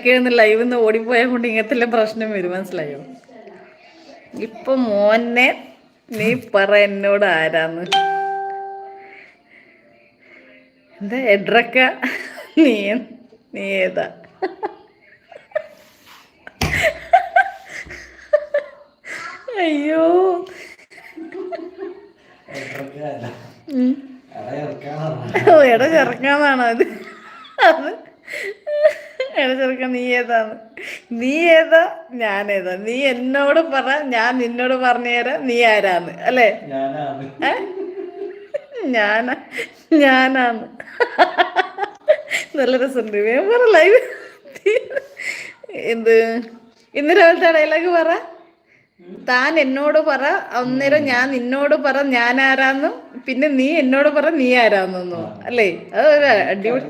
ഇടയ്ക്കിരുന്ന് ലൈവിൽ നിന്ന് ഓടിപ്പോയാൽ കൊണ്ട് ഇങ്ങനത്തെ പ്രശ്നം വരും, മനസ്സിലായോ? ഇപ്പൊ മോനെ നീ പറ എന്നോട് ആരാന്ന്? എന്താ എഡ്രക്ക? നീ നീ ഏതാ? അയ്യോ, ഇട ചെറുക്കാന്നാണോ അത്? അത് ഇട ചെറുക്ക. നീ ഏതാന്ന്? നീ ഏതാ ഞാനേതാ? നീ എന്നോട് പറ, ഞാൻ നിന്നോട് പറഞ്ഞു തരാം നീ ആരാന്ന്, അല്ലേ? ഞാനാ ഞാനാന്ന്. നല്ല രസമുണ്ട്. വേഗം പറ, ലൈവ് എന്ത് ഇന്ന് രാവിലത്തെ ഡയലോഗ് പറ. താൻ എന്നോട് പറ, അന്നേരം ഞാൻ നിന്നോട് പറ ഞാൻ ആരാന്നും, പിന്നെ നീ എന്നോട് പറ നീ ആരാന്നോ, അല്ലേ? അത് അടിപൊളി.